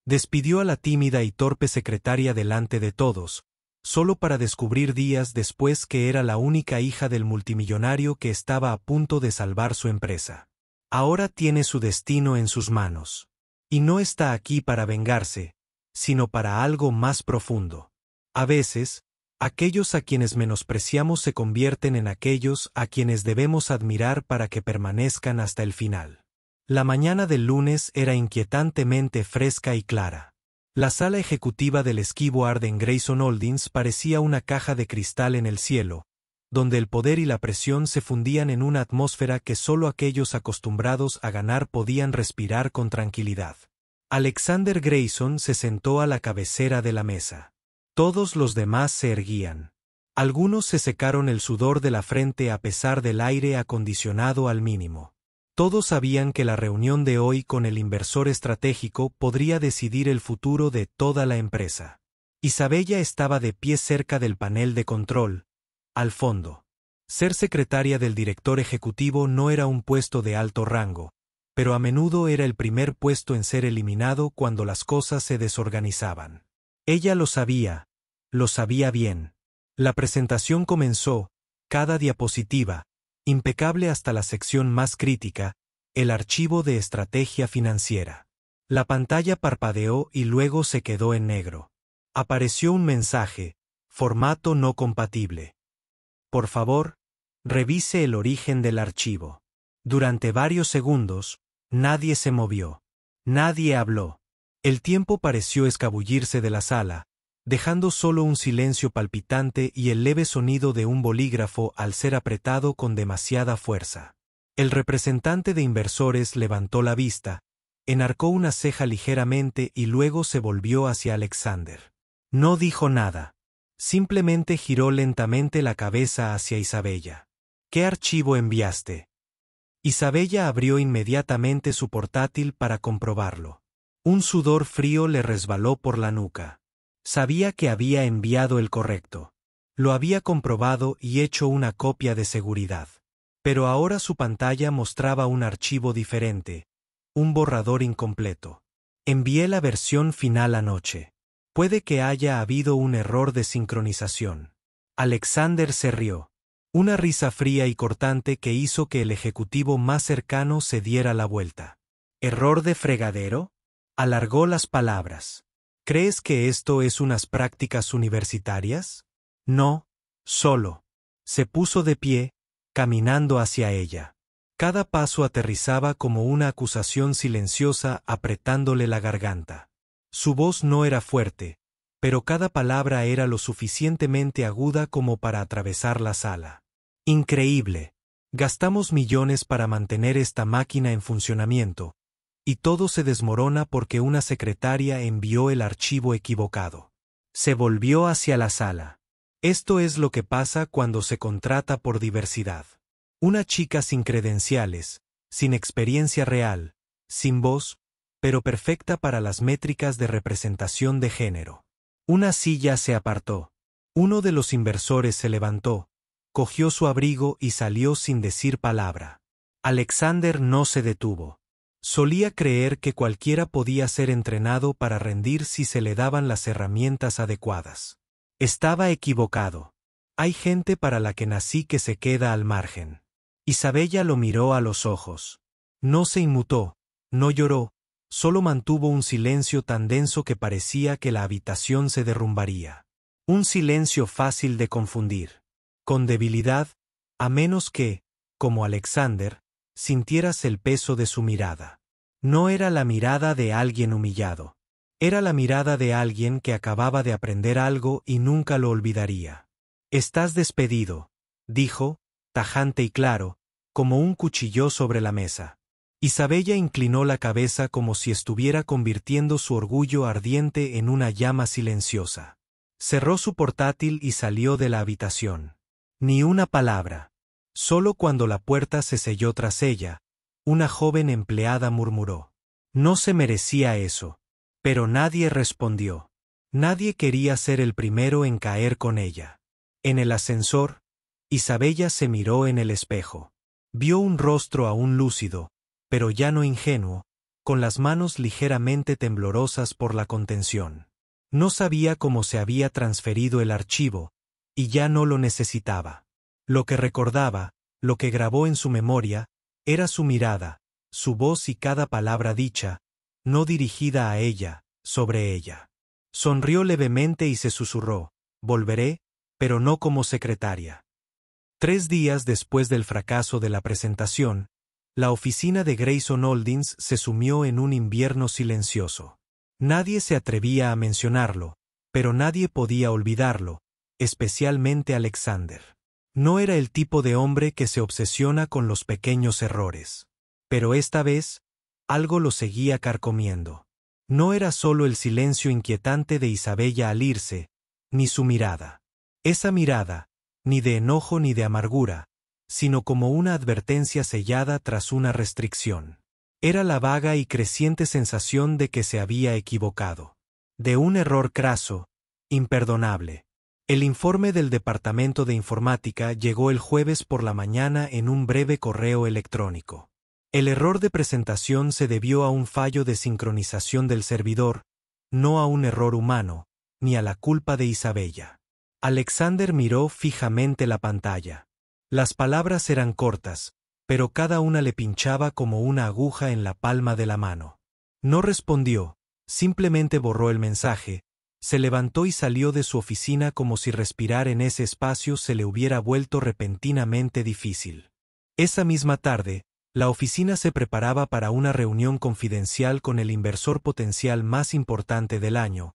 Despidió a la tímida y torpe secretaria delante de todos, solo para descubrir días después que era la única hija del multimillonario que estaba a punto de salvar su empresa. Ahora tiene su destino en sus manos. Y no está aquí para vengarse, sino para algo más profundo. A veces, aquellos a quienes menospreciamos se convierten en aquellos a quienes debemos admirar para que permanezcan hasta el final. La mañana del lunes era inquietantemente fresca y clara. La sala ejecutiva del esquivo Arden Grayson Holdings parecía una caja de cristal en el cielo, donde el poder y la presión se fundían en una atmósfera que solo aquellos acostumbrados a ganar podían respirar con tranquilidad. Alexander Grayson se sentó a la cabecera de la mesa. Todos los demás se erguían. Algunos se secaron el sudor de la frente a pesar del aire acondicionado al mínimo. Todos sabían que la reunión de hoy con el inversor estratégico podría decidir el futuro de toda la empresa. Isabella estaba de pie cerca del panel de control, al fondo. Ser secretaria del director ejecutivo no era un puesto de alto rango, pero a menudo era el primer puesto en ser eliminado cuando las cosas se desorganizaban. Ella lo sabía bien. La presentación comenzó, cada diapositiva, impecable hasta la sección más crítica, el archivo de estrategia financiera. La pantalla parpadeó y luego se quedó en negro. Apareció un mensaje, formato no compatible. Por favor, revise el origen del archivo. Durante varios segundos, nadie se movió. Nadie habló. El tiempo pareció escabullirse de la sala, dejando solo un silencio palpitante y el leve sonido de un bolígrafo al ser apretado con demasiada fuerza. El representante de inversores levantó la vista, enarcó una ceja ligeramente y luego se volvió hacia Alexander. No dijo nada. Simplemente giró lentamente la cabeza hacia Isabella. ¿Qué archivo enviaste? Isabella abrió inmediatamente su portátil para comprobarlo. Un sudor frío le resbaló por la nuca. Sabía que había enviado el correcto. Lo había comprobado y hecho una copia de seguridad. Pero ahora su pantalla mostraba un archivo diferente, un borrador incompleto. Envié la versión final anoche. Puede que haya habido un error de sincronización. Alexander se rió. Una risa fría y cortante que hizo que el ejecutivo más cercano se diera la vuelta. ¿Error de fregadero? Alargó las palabras. ¿Crees que esto es unas prácticas universitarias? No, solo. Se puso de pie, caminando hacia ella. Cada paso aterrizaba como una acusación silenciosa apretándole la garganta. Su voz no era fuerte, pero cada palabra era lo suficientemente aguda como para atravesar la sala. Increíble. Gastamos millones para mantener esta máquina en funcionamiento, y todo se desmorona porque una secretaria envió el archivo equivocado. Se volvió hacia la sala. Esto es lo que pasa cuando se contrata por diversidad. Una chica sin credenciales, sin experiencia real, sin voz, pero perfecta para las métricas de representación de género. Una silla se apartó. Uno de los inversores se levantó, cogió su abrigo y salió sin decir palabra. Alexander no se detuvo. Solía creer que cualquiera podía ser entrenado para rendir si se le daban las herramientas adecuadas. Estaba equivocado. Hay gente para la que nací que se queda al margen. Isabella lo miró a los ojos. No se inmutó, no lloró, solo mantuvo un silencio tan denso que parecía que la habitación se derrumbaría. Un silencio fácil de confundir. Con debilidad, a menos que, como Alexander, sintieras el peso de su mirada. No era la mirada de alguien humillado. Era la mirada de alguien que acababa de aprender algo y nunca lo olvidaría. «Estás despedido», dijo, tajante y claro, como un cuchillo sobre la mesa. Isabella inclinó la cabeza como si estuviera convirtiendo su orgullo ardiente en una llama silenciosa. Cerró su portátil y salió de la habitación. Ni una palabra. Solo cuando la puerta se selló tras ella, una joven empleada murmuró: «No se merecía eso». Pero nadie respondió. Nadie quería ser el primero en caer con ella. En el ascensor, Isabella se miró en el espejo. Vio un rostro aún lúcido, pero ya no ingenuo, con las manos ligeramente temblorosas por la contención. No sabía cómo se había transferido el archivo, y ya no lo necesitaba. Lo que recordaba, lo que grabó en su memoria, era su mirada, su voz y cada palabra dicha, no dirigida a ella, sobre ella. Sonrió levemente y se susurró: volveré, pero no como secretaria. 3 días después del fracaso de la presentación, la oficina de Grayson Holdings se sumió en un invierno silencioso. Nadie se atrevía a mencionarlo, pero nadie podía olvidarlo, especialmente Alexander. No era el tipo de hombre que se obsesiona con los pequeños errores. Pero esta vez, algo lo seguía carcomiendo. No era solo el silencio inquietante de Isabella al irse, ni su mirada. Esa mirada, ni de enojo ni de amargura, sino como una advertencia sellada tras una restricción. Era la vaga y creciente sensación de que se había equivocado. De un error craso, imperdonable. El informe del Departamento de Informática llegó el jueves por la mañana en un breve correo electrónico. El error de presentación se debió a un fallo de sincronización del servidor, no a un error humano, ni a la culpa de Isabella. Alexander miró fijamente la pantalla. Las palabras eran cortas, pero cada una le pinchaba como una aguja en la palma de la mano. No respondió, simplemente borró el mensaje, se levantó y salió de su oficina como si respirar en ese espacio se le hubiera vuelto repentinamente difícil. Esa misma tarde, la oficina se preparaba para una reunión confidencial con el inversor potencial más importante del año,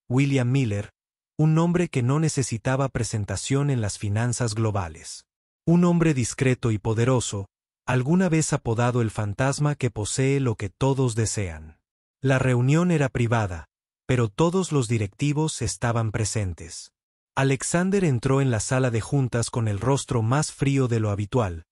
William Miller, un hombre que no necesitaba presentación en las finanzas globales. Un hombre discreto y poderoso, alguna vez apodado el fantasma que posee lo que todos desean. La reunión era privada, pero todos los directivos estaban presentes. Alexander entró en la sala de juntas con el rostro más frío de lo habitual,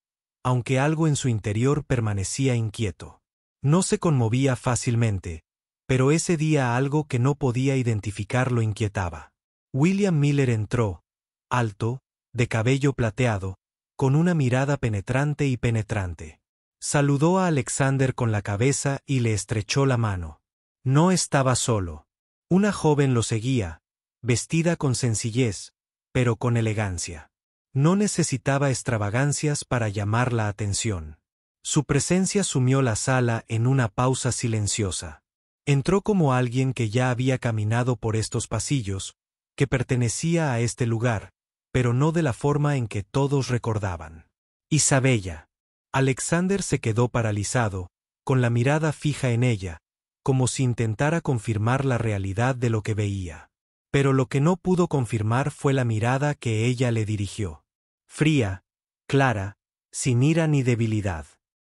aunque algo en su interior permanecía inquieto. No se conmovía fácilmente, pero ese día algo que no podía identificar lo inquietaba. William Miller entró, alto, de cabello plateado, con una mirada penetrante y penetrante. Saludó a Alexander con la cabeza y le estrechó la mano. No estaba solo. Una joven lo seguía, vestida con sencillez, pero con elegancia. No necesitaba extravagancias para llamar la atención. Su presencia sumió la sala en una pausa silenciosa. Entró como alguien que ya había caminado por estos pasillos, que pertenecía a este lugar, pero no de la forma en que todos recordaban. Isabella. Alexander se quedó paralizado, con la mirada fija en ella, como si intentara confirmar la realidad de lo que veía. Pero lo que no pudo confirmar fue la mirada que ella le dirigió. Fría, clara, sin ira ni debilidad.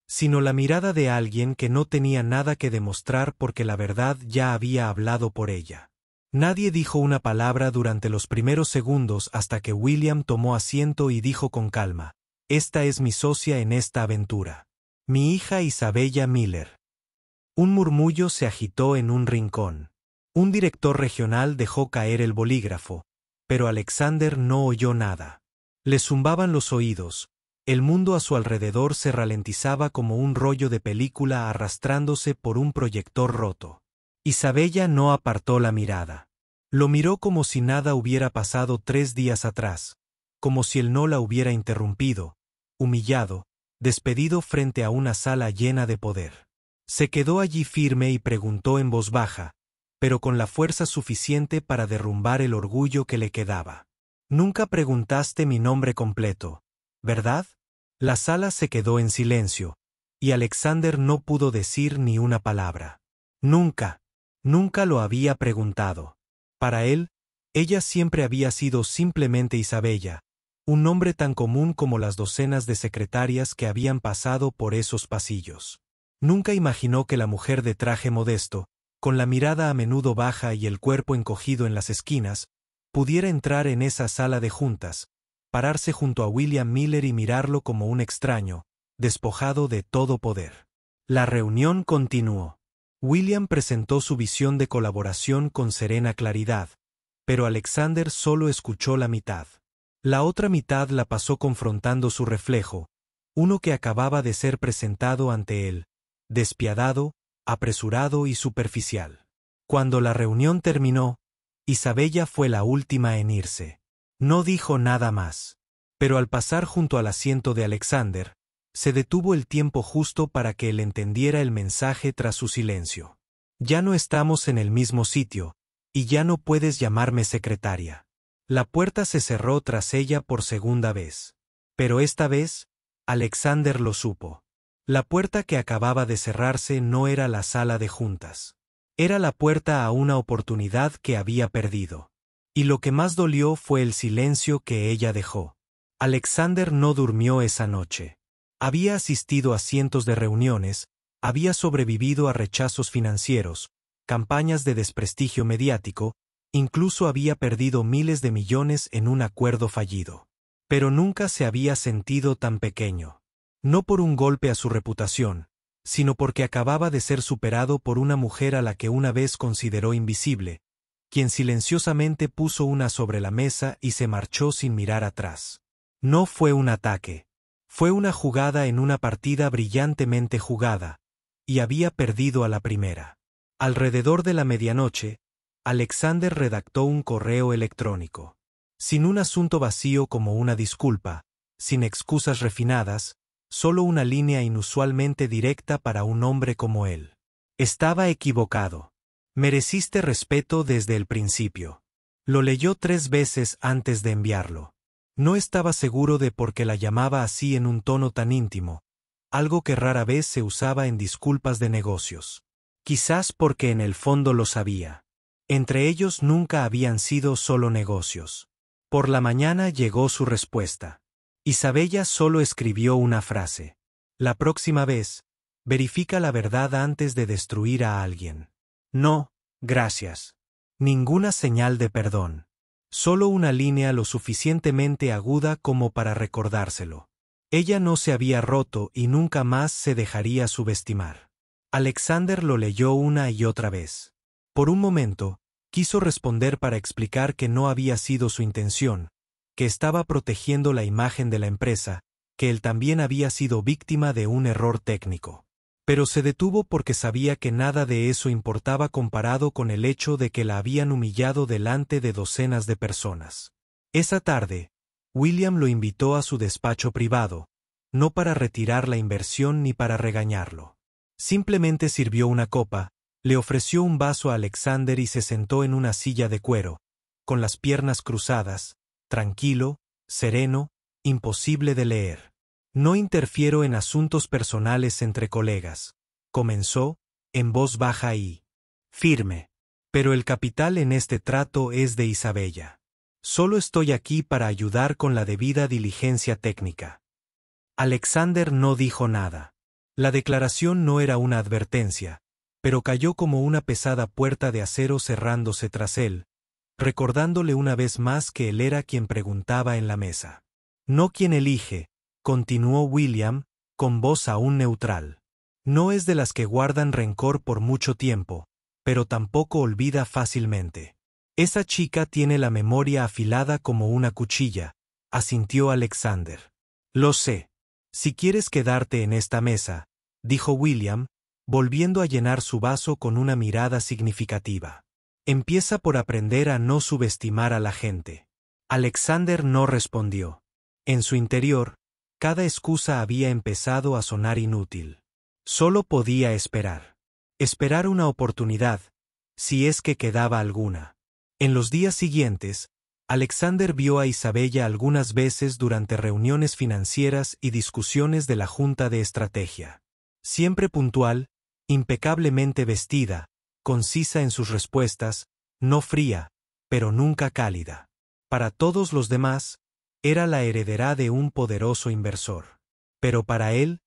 Sino la mirada de alguien que no tenía nada que demostrar porque la verdad ya había hablado por ella. Nadie dijo una palabra durante los primeros segundos hasta que William tomó asiento y dijo con calma: «Esta es mi socia en esta aventura. Mi hija Isabella Miller». Un murmullo se agitó en un rincón. Un director regional dejó caer el bolígrafo, pero Alexander no oyó nada. Le zumbaban los oídos, el mundo a su alrededor se ralentizaba como un rollo de película arrastrándose por un proyector roto. Isabella no apartó la mirada. Lo miró como si nada hubiera pasado 3 días atrás, como si él no la hubiera interrumpido, humillado, despedido frente a una sala llena de poder. Se quedó allí firme y preguntó en voz baja, pero con la fuerza suficiente para derrumbar el orgullo que le quedaba. «Nunca preguntaste mi nombre completo, ¿verdad?» La sala se quedó en silencio, y Alexander no pudo decir ni una palabra. Nunca lo había preguntado. Para él, ella siempre había sido simplemente Isabella, un nombre tan común como las docenas de secretarias que habían pasado por esos pasillos. Nunca imaginó que la mujer de traje modesto, con la mirada a menudo baja y el cuerpo encogido en las esquinas, pudiera entrar en esa sala de juntas, pararse junto a William Miller y mirarlo como un extraño, despojado de todo poder. La reunión continuó. William presentó su visión de colaboración con serena claridad, pero Alexander solo escuchó la mitad. La otra mitad la pasó confrontando su reflejo, uno que acababa de ser presentado ante él, despiadado, apresurado y superficial. Cuando la reunión terminó, Isabella fue la última en irse. No dijo nada más. Pero al pasar junto al asiento de Alexander, se detuvo el tiempo justo para que él entendiera el mensaje tras su silencio. Ya no estamos en el mismo sitio, y ya no puedes llamarme secretaria. La puerta se cerró tras ella por segunda vez. Pero esta vez, Alexander lo supo. La puerta que acababa de cerrarse no era la sala de juntas. Era la puerta a una oportunidad que había perdido. Y lo que más dolió fue el silencio que ella dejó. Alexander no durmió esa noche. Había asistido a cientos de reuniones, había sobrevivido a rechazos financieros, campañas de desprestigio mediático, incluso había perdido miles de millones en un acuerdo fallido. Pero nunca se había sentido tan pequeño. No por un golpe a su reputación, sino porque acababa de ser superado por una mujer a la que una vez consideró invisible, quien silenciosamente puso una sobre la mesa y se marchó sin mirar atrás. No fue un ataque. Fue una jugada en una partida brillantemente jugada, y había perdido a la primera. Alrededor de la medianoche, Alexander redactó un correo electrónico. Sin un asunto vacío como una disculpa, sin excusas refinadas, solo una línea inusualmente directa para un hombre como él. Estaba equivocado. Mereciste respeto desde el principio. Lo leyó 3 veces antes de enviarlo. No estaba seguro de por qué la llamaba así en un tono tan íntimo, algo que rara vez se usaba en disculpas de negocios. Quizás porque en el fondo lo sabía. Entre ellos nunca habían sido solo negocios. Por la mañana llegó su respuesta. Isabella solo escribió una frase. La próxima vez, verifica la verdad antes de destruir a alguien. No, gracias. Ninguna señal de perdón. Solo una línea lo suficientemente aguda como para recordárselo. Ella no se había roto y nunca más se dejaría subestimar. Alexander lo leyó una y otra vez. Por un momento, quiso responder para explicar que no había sido su intención, que estaba protegiendo la imagen de la empresa, que él también había sido víctima de un error técnico. Pero se detuvo porque sabía que nada de eso importaba comparado con el hecho de que la habían humillado delante de docenas de personas. Esa tarde, William lo invitó a su despacho privado, no para retirar la inversión ni para regañarlo. Simplemente sirvió una copa, le ofreció un vaso a Alexander y se sentó en una silla de cuero, con las piernas cruzadas, tranquilo, sereno, imposible de leer. No interfiero en asuntos personales entre colegas, comenzó, en voz baja y firme. Pero el capital en este trato es de Isabella. Solo estoy aquí para ayudar con la debida diligencia técnica. Alexander no dijo nada. La declaración no era una advertencia, pero cayó como una pesada puerta de acero cerrándose tras él, recordándole una vez más que él era quien preguntaba en la mesa. No quien elige, continuó William, con voz aún neutral. No es de las que guardan rencor por mucho tiempo, pero tampoco olvida fácilmente. Esa chica tiene la memoria afilada como una cuchilla, asintió Alexander. Lo sé. Si quieres quedarte en esta mesa, dijo William, volviendo a llenar su vaso con una mirada significativa. Empieza por aprender a no subestimar a la gente. Alexander no respondió. En su interior, cada excusa había empezado a sonar inútil. Solo podía esperar. Esperar una oportunidad, si es que quedaba alguna. En los días siguientes, Alexander vio a Isabella algunas veces durante reuniones financieras y discusiones de la Junta de Estrategia. Siempre puntual, impecablemente vestida, concisa en sus respuestas, no fría, pero nunca cálida. Para todos los demás, era la heredera de un poderoso inversor. Pero para él,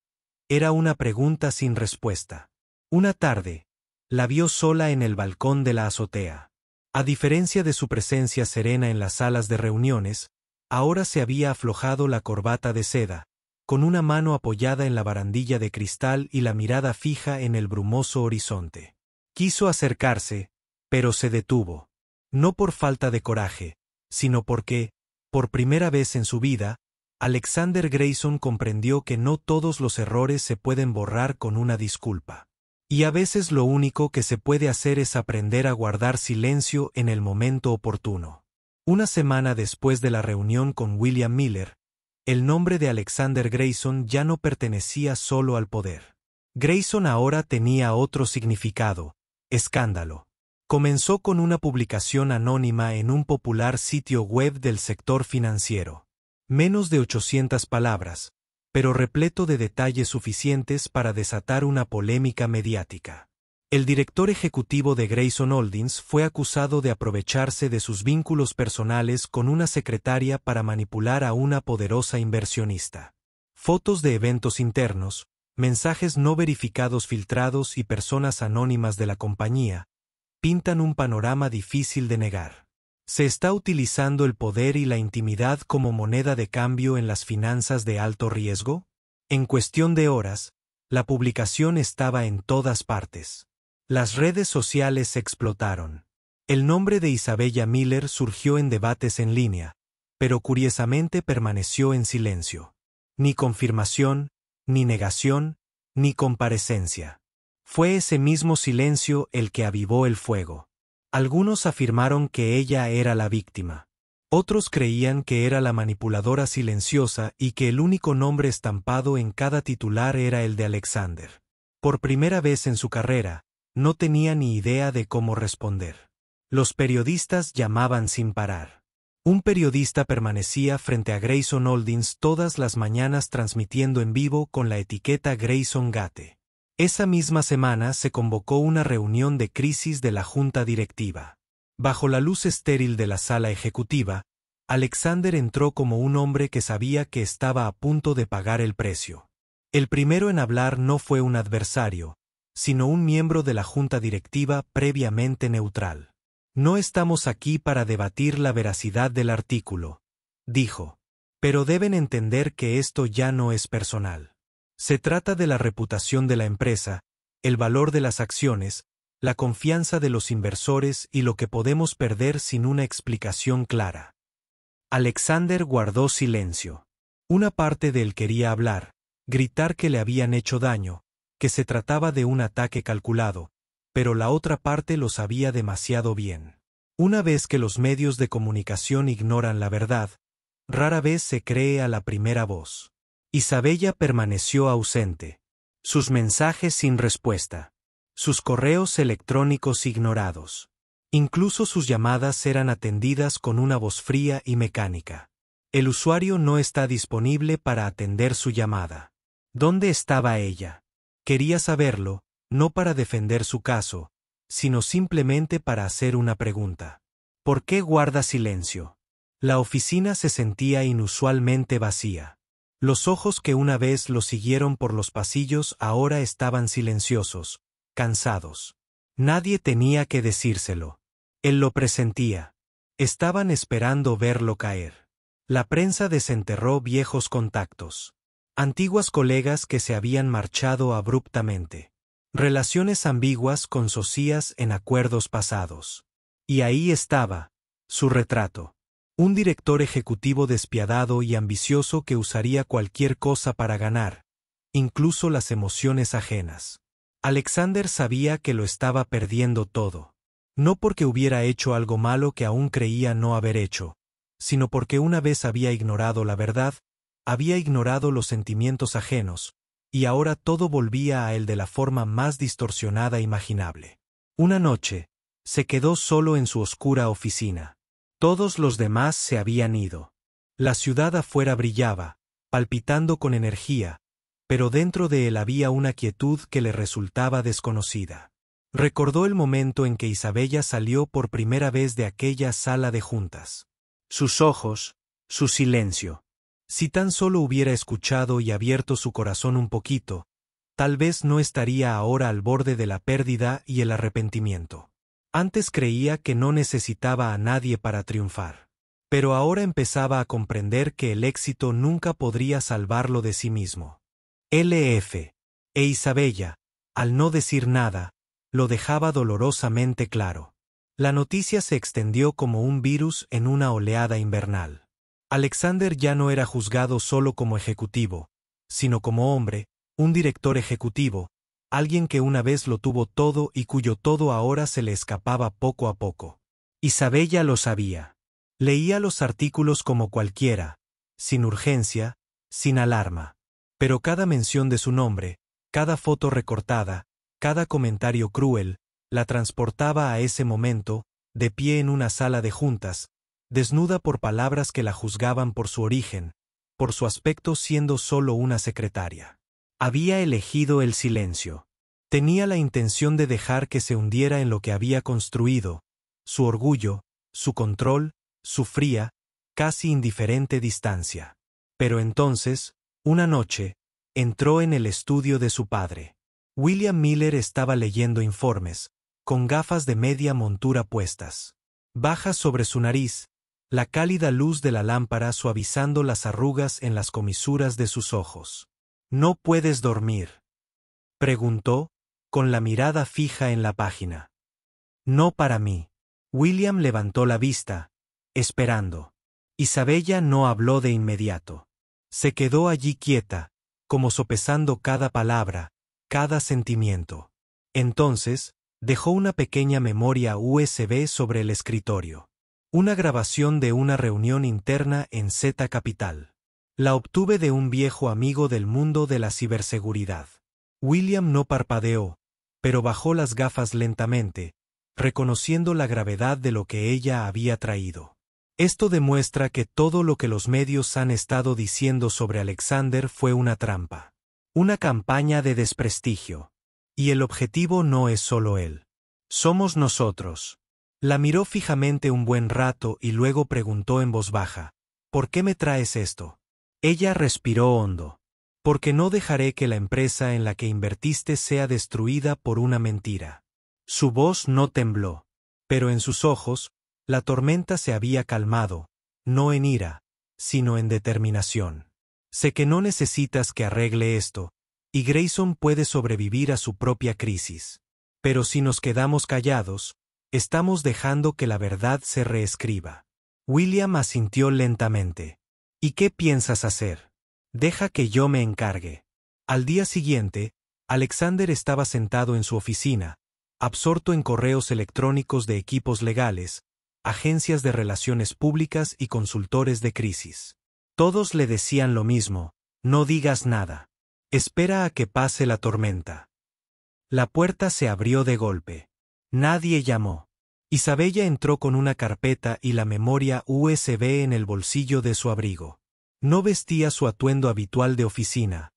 era una pregunta sin respuesta. Una tarde, la vio sola en el balcón de la azotea. A diferencia de su presencia serena en las salas de reuniones, ahora se había aflojado la corbata de seda, con una mano apoyada en la barandilla de cristal y la mirada fija en el brumoso horizonte. Quiso acercarse, pero se detuvo. No por falta de coraje, sino porque, por primera vez en su vida, Alexander Grayson comprendió que no todos los errores se pueden borrar con una disculpa. Y a veces lo único que se puede hacer es aprender a guardar silencio en el momento oportuno. Una semana después de la reunión con William Miller, el nombre de Alexander Grayson ya no pertenecía solo al poder. Grayson ahora tenía otro significado: escándalo. Comenzó con una publicación anónima en un popular sitio web del sector financiero. Menos de 800 palabras, pero repleto de detalles suficientes para desatar una polémica mediática. El director ejecutivo de Grayson Holdings fue acusado de aprovecharse de sus vínculos personales con una secretaria para manipular a una poderosa inversionista. Fotos de eventos internos, mensajes no verificados filtrados y personas anónimas de la compañía pintan un panorama difícil de negar. ¿Se está utilizando el poder y la intimidad como moneda de cambio en las finanzas de alto riesgo? En cuestión de horas, la publicación estaba en todas partes. Las redes sociales explotaron. El nombre de Isabella Miller surgió en debates en línea, pero curiosamente permaneció en silencio. Ni confirmación, ni negación, ni comparecencia. Fue ese mismo silencio el que avivó el fuego. Algunos afirmaron que ella era la víctima. Otros creían que era la manipuladora silenciosa y que el único nombre estampado en cada titular era el de Alexander. Por primera vez en su carrera, no tenía ni idea de cómo responder. Los periodistas llamaban sin parar. Un periodista permanecía frente a Grayson Holdings todas las mañanas transmitiendo en vivo con la etiqueta Grayson Gate. Esa misma semana se convocó una reunión de crisis de la junta directiva. Bajo la luz estéril de la sala ejecutiva, Alexander entró como un hombre que sabía que estaba a punto de pagar el precio. El primero en hablar no fue un adversario, sino un miembro de la junta directiva previamente neutral. No estamos aquí para debatir la veracidad del artículo, dijo. Pero deben entender que esto ya no es personal. Se trata de la reputación de la empresa, el valor de las acciones, la confianza de los inversores y lo que podemos perder sin una explicación clara. Alexander guardó silencio. Una parte de él quería hablar, gritar que le habían hecho daño, que se trataba de un ataque calculado, pero la otra parte lo sabía demasiado bien. Una vez que los medios de comunicación ignoran la verdad, rara vez se cree a la primera voz. Isabella permaneció ausente. Sus mensajes sin respuesta. Sus correos electrónicos ignorados. Incluso sus llamadas eran atendidas con una voz fría y mecánica. El usuario no está disponible para atender su llamada. ¿Dónde estaba ella? Quería saberlo, no para defender su caso, sino simplemente para hacer una pregunta. ¿Por qué guarda silencio? La oficina se sentía inusualmente vacía. Los ojos que una vez lo siguieron por los pasillos ahora estaban silenciosos, cansados. Nadie tenía que decírselo. Él lo presentía. Estaban esperando verlo caer. La prensa desenterró viejos contactos. Antiguas colegas que se habían marchado abruptamente. Relaciones ambiguas con socias en acuerdos pasados. Y ahí estaba, su retrato. Un director ejecutivo despiadado y ambicioso que usaría cualquier cosa para ganar, incluso las emociones ajenas. Alexander sabía que lo estaba perdiendo todo. No porque hubiera hecho algo malo que aún creía no haber hecho, sino porque una vez había ignorado la verdad, había ignorado los sentimientos ajenos, y ahora todo volvía a él de la forma más distorsionada imaginable. Una noche, se quedó solo en su oscura oficina. Todos los demás se habían ido. La ciudad afuera brillaba, palpitando con energía, pero dentro de él había una quietud que le resultaba desconocida. Recordó el momento en que Isabella salió por primera vez de aquella sala de juntas. Sus ojos, su silencio. Si tan solo hubiera escuchado y abierto su corazón un poquito, tal vez no estaría ahora al borde de la pérdida y el arrepentimiento. Antes creía que no necesitaba a nadie para triunfar. Pero ahora empezaba a comprender que el éxito nunca podría salvarlo de sí mismo. LF. E Isabella, al no decir nada, lo dejaba dolorosamente claro. La noticia se extendió como un virus en una oleada invernal. Alexander ya no era juzgado solo como ejecutivo, sino como hombre, un director ejecutivo, alguien que una vez lo tuvo todo y cuyo todo ahora se le escapaba poco a poco. Isabella lo sabía. Leía los artículos como cualquiera, sin urgencia, sin alarma. Pero cada mención de su nombre, cada foto recortada, cada comentario cruel, la transportaba a ese momento, de pie en una sala de juntas, desnuda por palabras que la juzgaban por su origen, por su aspecto siendo solo una secretaria. Había elegido el silencio. Tenía la intención de dejar que se hundiera en lo que había construido, su orgullo, su control, su fría, casi indiferente distancia. Pero entonces, una noche, entró en el estudio de su padre. William Miller estaba leyendo informes, con gafas de media montura puestas. Bajas sobre su nariz, la cálida luz de la lámpara suavizando las arrugas en las comisuras de sus ojos. ¿No puedes dormir?, preguntó, con la mirada fija en la página. No para mí. William levantó la vista, esperando. Isabella no habló de inmediato. Se quedó allí quieta, como sopesando cada palabra, cada sentimiento. Entonces, dejó una pequeña memoria USB sobre el escritorio. Una grabación de una reunión interna en Z Capital. La obtuve de un viejo amigo del mundo de la ciberseguridad. William no parpadeó, pero bajó las gafas lentamente, reconociendo la gravedad de lo que ella había traído. Esto demuestra que todo lo que los medios han estado diciendo sobre Alexander fue una trampa. Una campaña de desprestigio. Y el objetivo no es solo él. Somos nosotros. La miró fijamente un buen rato y luego preguntó en voz baja, ¿por qué me traes esto? Ella respiró hondo. Porque no dejaré que la empresa en la que invertiste sea destruida por una mentira. Su voz no tembló, pero en sus ojos, la tormenta se había calmado, no en ira, sino en determinación. Sé que no necesitas que arregle esto, y Grayson puede sobrevivir a su propia crisis. Pero si nos quedamos callados, estamos dejando que la verdad se reescriba. William asintió lentamente. ¿Y qué piensas hacer? Deja que yo me encargue. Al día siguiente, Alexander estaba sentado en su oficina, absorto en correos electrónicos de equipos legales, agencias de relaciones públicas y consultores de crisis. Todos le decían lo mismo, no digas nada. Espera a que pase la tormenta. La puerta se abrió de golpe. Nadie llamó. Isabella entró con una carpeta y la memoria USB en el bolsillo de su abrigo. No vestía su atuendo habitual de oficina,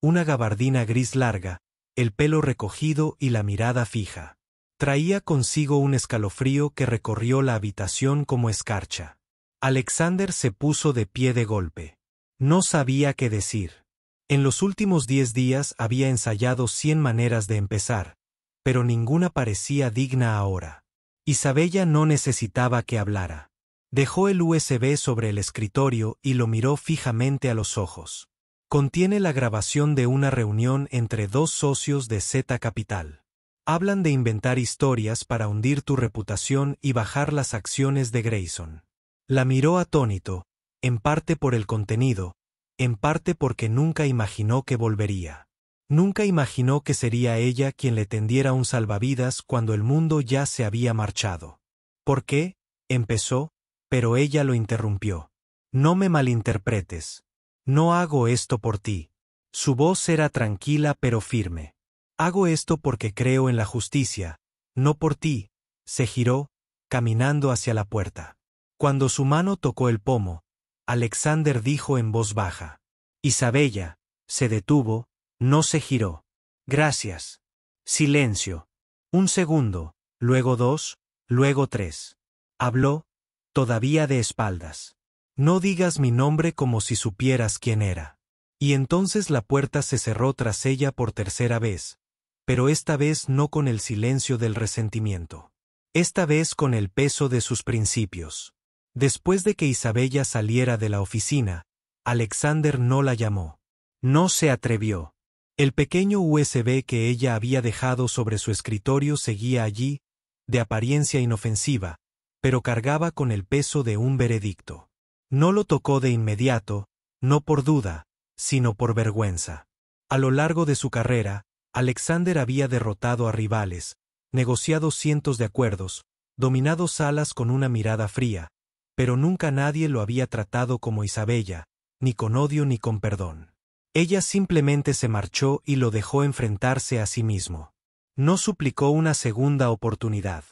una gabardina gris larga, el pelo recogido y la mirada fija. Traía consigo un escalofrío que recorrió la habitación como escarcha. Alexander se puso de pie de golpe. No sabía qué decir. En los últimos 10 días había ensayado 100 maneras de empezar, pero ninguna parecía digna ahora. Isabella no necesitaba que hablara. Dejó el USB sobre el escritorio y lo miró fijamente a los ojos. Contiene la grabación de una reunión entre 2 socios de Z Capital. Hablan de inventar historias para hundir tu reputación y bajar las acciones de Grayson. La miró atónito, en parte por el contenido, en parte porque nunca imaginó que volvería. Nunca imaginó que sería ella quien le tendiera un salvavidas cuando el mundo ya se había marchado. ¿Por qué? Empezó, pero ella lo interrumpió. No me malinterpretes. No hago esto por ti. Su voz era tranquila pero firme. Hago esto porque creo en la justicia, no por ti. Se giró, caminando hacia la puerta. Cuando su mano tocó el pomo, Alexander dijo en voz baja. Isabella, se detuvo, no se giró. Gracias. Silencio. Un segundo, luego 2, luego 3. Habló, todavía de espaldas. No digas mi nombre como si supieras quién era. Y entonces la puerta se cerró tras ella por tercera vez, pero esta vez no con el silencio del resentimiento. Esta vez con el peso de sus principios. Después de que Isabella saliera de la oficina, Alexander no la llamó. No se atrevió. El pequeño USB que ella había dejado sobre su escritorio seguía allí, de apariencia inofensiva, pero cargaba con el peso de un veredicto. No lo tocó de inmediato, no por duda, sino por vergüenza. A lo largo de su carrera, Alexander había derrotado a rivales, negociado cientos de acuerdos, dominado salas con una mirada fría, pero nunca nadie lo había tratado como Isabella, ni con odio ni con perdón. Ella simplemente se marchó y lo dejó enfrentarse a sí mismo. No suplicó una segunda oportunidad.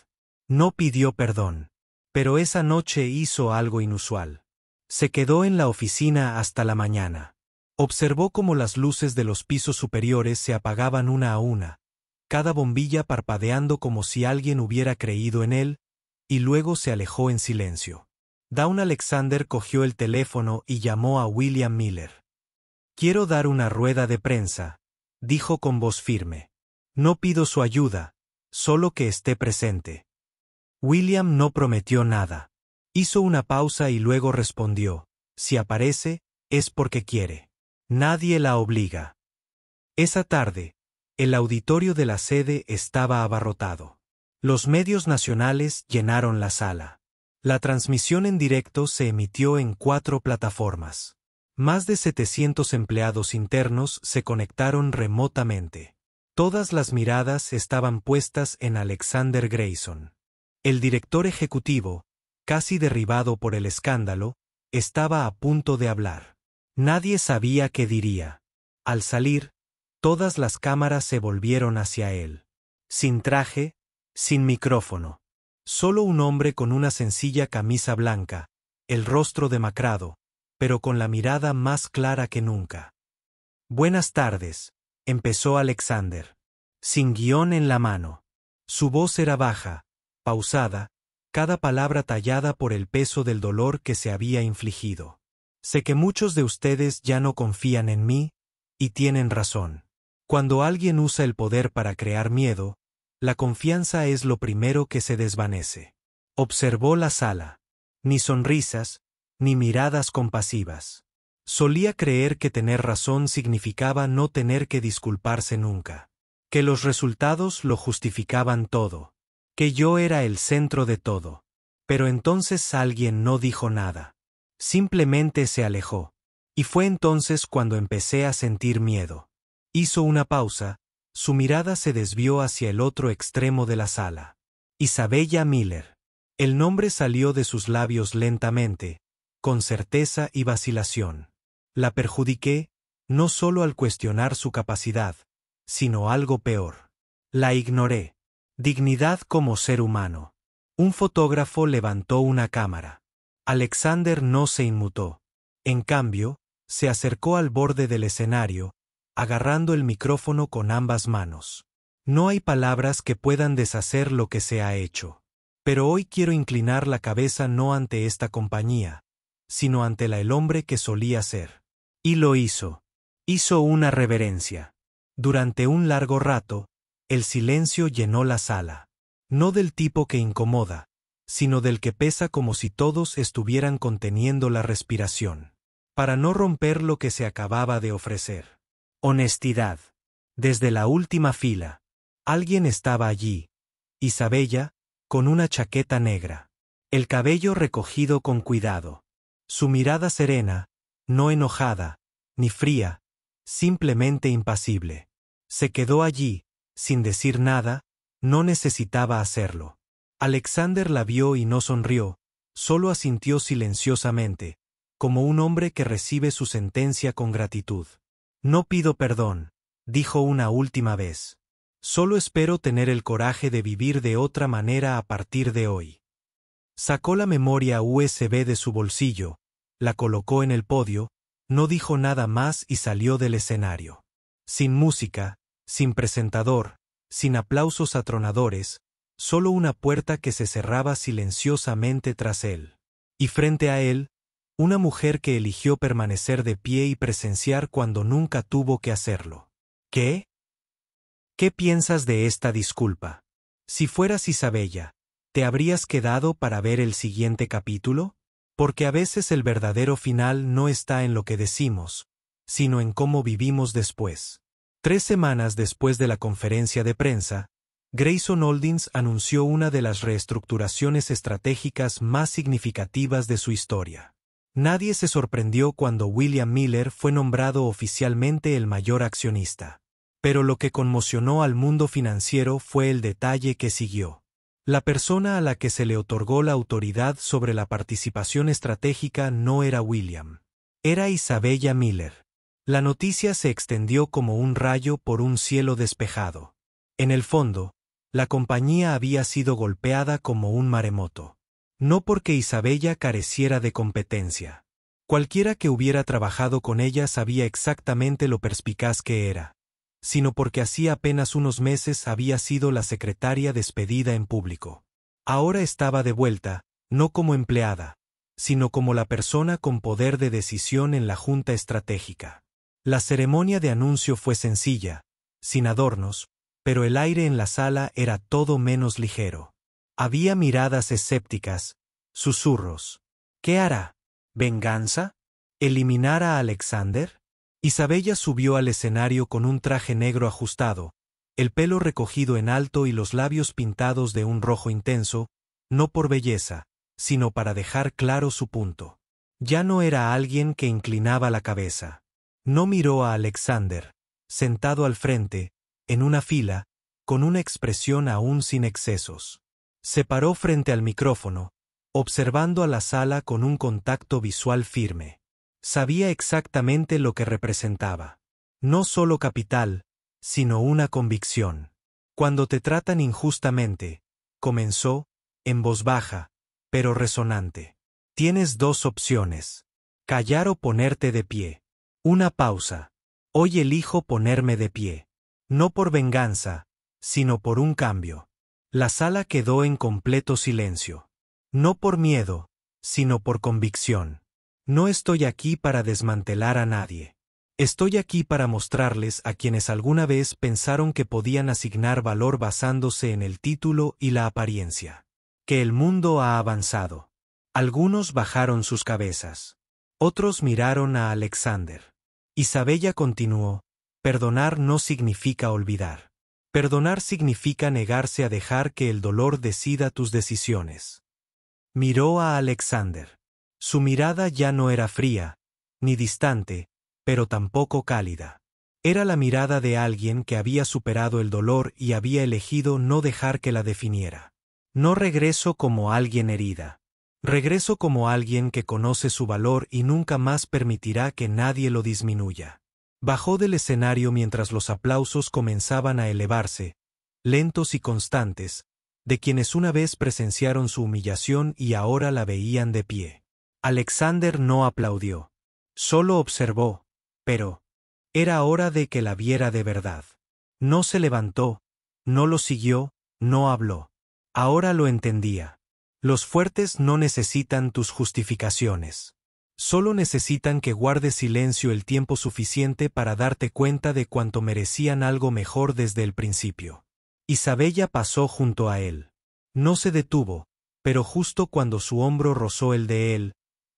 No pidió perdón. Pero esa noche hizo algo inusual. Se quedó en la oficina hasta la mañana. Observó cómo las luces de los pisos superiores se apagaban una a una, cada bombilla parpadeando como si alguien hubiera creído en él, y luego se alejó en silencio. Dawn Alexander cogió el teléfono y llamó a William Miller. «Quiero dar una rueda de prensa», dijo con voz firme. «No pido su ayuda, solo que esté presente». William no prometió nada. Hizo una pausa y luego respondió: «Si aparece, es porque quiere. Nadie la obliga». Esa tarde, el auditorio de la sede estaba abarrotado. Los medios nacionales llenaron la sala. La transmisión en directo se emitió en 4 plataformas. Más de 700 empleados internos se conectaron remotamente. Todas las miradas estaban puestas en Alexander Grayson. El director ejecutivo, casi derribado por el escándalo, estaba a punto de hablar. Nadie sabía qué diría. Al salir, todas las cámaras se volvieron hacia él. Sin traje, sin micrófono. Solo un hombre con una sencilla camisa blanca, el rostro demacrado, pero con la mirada más clara que nunca. «Buenas tardes», empezó Alexander. Sin guión en la mano. Su voz era baja, pausada, cada palabra tallada por el peso del dolor que se había infligido. «Sé que muchos de ustedes ya no confían en mí, y tienen razón. Cuando alguien usa el poder para crear miedo, la confianza es lo primero que se desvanece». Observó la sala. Ni sonrisas, ni miradas compasivas. Solía creer que tener razón significaba no tener que disculparse nunca. Que los resultados lo justificaban todo. Que yo era el centro de todo. Pero entonces alguien no dijo nada. Simplemente se alejó. Y fue entonces cuando empecé a sentir miedo. Hizo una pausa, su mirada se desvió hacia el otro extremo de la sala. Isabella Miller. El nombre salió de sus labios lentamente, con certeza y vacilación. La perjudiqué, no solo al cuestionar su capacidad, sino algo peor. La ignoré. Dignidad como ser humano. Un fotógrafo levantó una cámara. Alexander no se inmutó. En cambio, se acercó al borde del escenario, agarrando el micrófono con ambas manos. No hay palabras que puedan deshacer lo que se ha hecho. Pero hoy quiero inclinar la cabeza no ante esta compañía, sino ante el hombre que solía ser. Y lo hizo. Hizo una reverencia. Durante un largo rato, el silencio llenó la sala. No del tipo que incomoda, sino del que pesa como si todos estuvieran conteniendo la respiración. Para no romper lo que se acababa de ofrecer. Honestidad. Desde la última fila. Alguien estaba allí. Isabella, con una chaqueta negra. El cabello recogido con cuidado. Su mirada serena, no enojada, ni fría, simplemente impasible. Se quedó allí, sin decir nada, no necesitaba hacerlo. Alexander la vio y no sonrió, solo asintió silenciosamente, como un hombre que recibe su sentencia con gratitud. «No pido perdón», dijo una última vez. «Solo espero tener el coraje de vivir de otra manera a partir de hoy». Sacó la memoria USB de su bolsillo, la colocó en el podio, no dijo nada más y salió del escenario. Sin música, sin presentador, sin aplausos atronadores, solo una puerta que se cerraba silenciosamente tras él. Y frente a él, una mujer que eligió permanecer de pie y presenciar cuando nunca tuvo que hacerlo. ¿Qué? ¿Qué piensas de esta disculpa? Si fueras Isabella, ¿te habrías quedado para ver el siguiente capítulo? Porque a veces el verdadero final no está en lo que decimos, sino en cómo vivimos después. 3 semanas después de la conferencia de prensa, Grayson Holdings anunció una de las reestructuraciones estratégicas más significativas de su historia. Nadie se sorprendió cuando William Miller fue nombrado oficialmente el mayor accionista. Pero lo que conmocionó al mundo financiero fue el detalle que siguió. La persona a la que se le otorgó la autoridad sobre la participación estratégica no era William. Era Isabella Miller. La noticia se extendió como un rayo por un cielo despejado. En el fondo, la compañía había sido golpeada como un maremoto. No porque Isabella careciera de competencia. Cualquiera que hubiera trabajado con ella sabía exactamente lo perspicaz que era, sino porque hacía apenas unos meses había sido la secretaria despedida en público. Ahora estaba de vuelta, no como empleada, sino como la persona con poder de decisión en la junta estratégica. La ceremonia de anuncio fue sencilla, sin adornos, pero el aire en la sala era todo menos ligero. Había miradas escépticas, susurros. ¿Qué hará? ¿Venganza? ¿Eliminar a Alexander? Isabella subió al escenario con un traje negro ajustado, el pelo recogido en alto y los labios pintados de un rojo intenso, no por belleza, sino para dejar claro su punto. Ya no era alguien que inclinaba la cabeza. No miró a Alexander, sentado al frente, en una fila, con una expresión aún sin excesos. Se paró frente al micrófono, observando a la sala con un contacto visual firme. Sabía exactamente lo que representaba. No solo capital, sino una convicción. Cuando te tratan injustamente, comenzó, en voz baja, pero resonante. Tienes dos opciones. Callar o ponerte de pie. Una pausa. Hoy elijo ponerme de pie. No por venganza, sino por un cambio. La sala quedó en completo silencio. No por miedo, sino por convicción. No estoy aquí para desmantelar a nadie. Estoy aquí para mostrarles a quienes alguna vez pensaron que podían asignar valor basándose en el título y la apariencia. Que el mundo ha avanzado. Algunos bajaron sus cabezas. Otros miraron a Alexander. Isabella continuó, perdonar no significa olvidar. Perdonar significa negarse a dejar que el dolor decida tus decisiones. Miró a Alexander. Su mirada ya no era fría, ni distante, pero tampoco cálida. Era la mirada de alguien que había superado el dolor y había elegido no dejar que la definiera. No regreso como alguien herida. Regreso como alguien que conoce su valor y nunca más permitirá que nadie lo disminuya. Bajó del escenario mientras los aplausos comenzaban a elevarse, lentos y constantes, de quienes una vez presenciaron su humillación y ahora la veían de pie. Alexander no aplaudió. Solo observó, pero era hora de que la viera de verdad. No se levantó, no lo siguió, no habló. Ahora lo entendía. Los fuertes no necesitan tus justificaciones. Solo necesitan que guardes silencio el tiempo suficiente para darte cuenta de cuánto merecían algo mejor desde el principio. Isabella pasó junto a él. No se detuvo, pero justo cuando su hombro rozó el de él,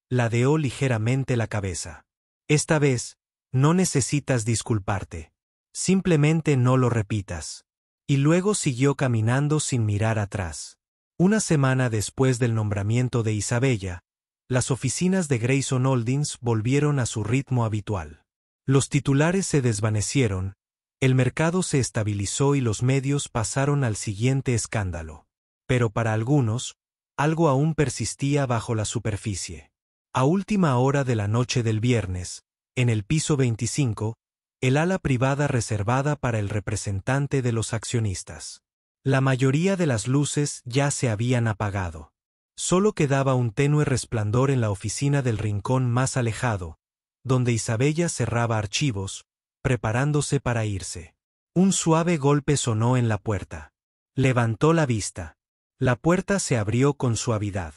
ladeó ligeramente la cabeza. Esta vez, no necesitas disculparte. Simplemente no lo repitas. Y luego siguió caminando sin mirar atrás. Una semana después del nombramiento de Isabella, las oficinas de Grayson Holdings volvieron a su ritmo habitual. Los titulares se desvanecieron, el mercado se estabilizó y los medios pasaron al siguiente escándalo. Pero para algunos, algo aún persistía bajo la superficie. A última hora de la noche del viernes, en el piso 25, el ala privada reservada para el representante de los accionistas. La mayoría de las luces ya se habían apagado. Solo quedaba un tenue resplandor en la oficina del rincón más alejado, donde Isabella cerraba archivos, preparándose para irse. Un suave golpe sonó en la puerta. Levantó la vista. La puerta se abrió con suavidad.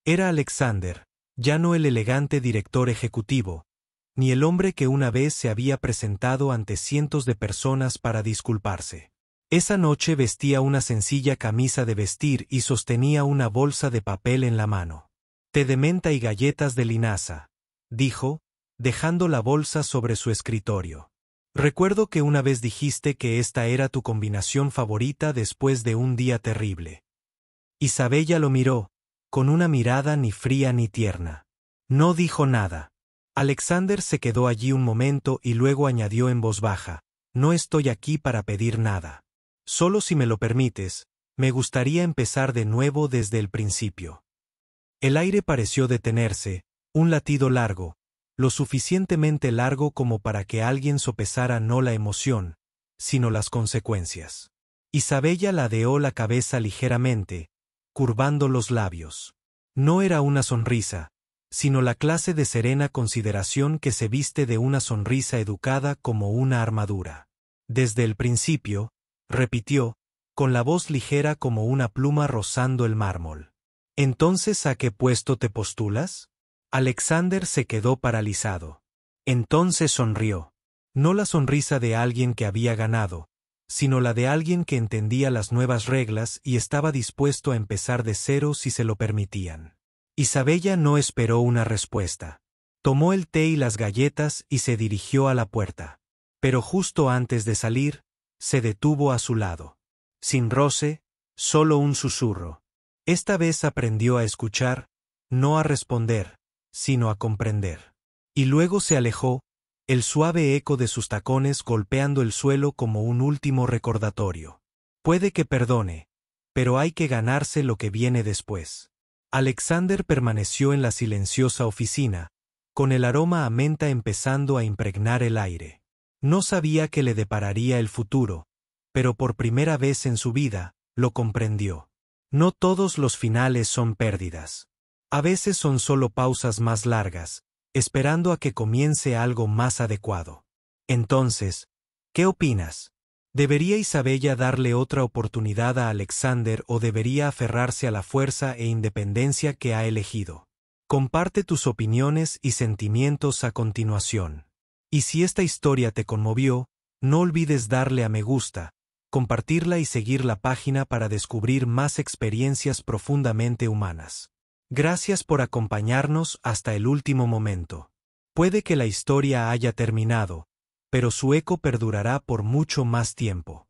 Era Alexander, ya no el elegante director ejecutivo, ni el hombre que una vez se había presentado ante cientos de personas para disculparse. Esa noche vestía una sencilla camisa de vestir y sostenía una bolsa de papel en la mano. Té de menta y galletas de linaza, dijo, dejando la bolsa sobre su escritorio. Recuerdo que una vez dijiste que esta era tu combinación favorita después de un día terrible. Isabella lo miró, con una mirada ni fría ni tierna. No dijo nada. Alexander se quedó allí un momento y luego añadió en voz baja, no estoy aquí para pedir nada. Solo si me lo permites, me gustaría empezar de nuevo desde el principio. El aire pareció detenerse, un latido largo, lo suficientemente largo como para que alguien sopesara no la emoción, sino las consecuencias. Isabella ladeó la cabeza ligeramente, curvando los labios. No era una sonrisa, sino la clase de serena consideración que se viste de una sonrisa educada como una armadura. Desde el principio, repitió, con la voz ligera como una pluma rozando el mármol. ¿Entonces a qué puesto te postulas? Alexander se quedó paralizado. Entonces sonrió. No la sonrisa de alguien que había ganado, sino la de alguien que entendía las nuevas reglas y estaba dispuesto a empezar de cero si se lo permitían. Isabella no esperó una respuesta. Tomó el té y las galletas y se dirigió a la puerta. Pero justo antes de salir, se detuvo a su lado. Sin roce, solo un susurro. Esta vez aprendió a escuchar, no a responder, sino a comprender. Y luego se alejó, el suave eco de sus tacones golpeando el suelo como un último recordatorio. Puede que perdone, pero hay que ganarse lo que viene después. Alexander permaneció en la silenciosa oficina, con el aroma a menta empezando a impregnar el aire. No sabía qué le depararía el futuro, pero por primera vez en su vida, lo comprendió. No todos los finales son pérdidas. A veces son solo pausas más largas, esperando a que comience algo más adecuado. Entonces, ¿qué opinas? ¿Debería Isabella darle otra oportunidad a Alexander o debería aferrarse a la fuerza e independencia que ha elegido? Comparte tus opiniones y sentimientos a continuación. Y si esta historia te conmovió, no olvides darle a me gusta, compartirla y seguir la página para descubrir más experiencias profundamente humanas. Gracias por acompañarnos hasta el último momento. Puede que la historia haya terminado, pero su eco perdurará por mucho más tiempo.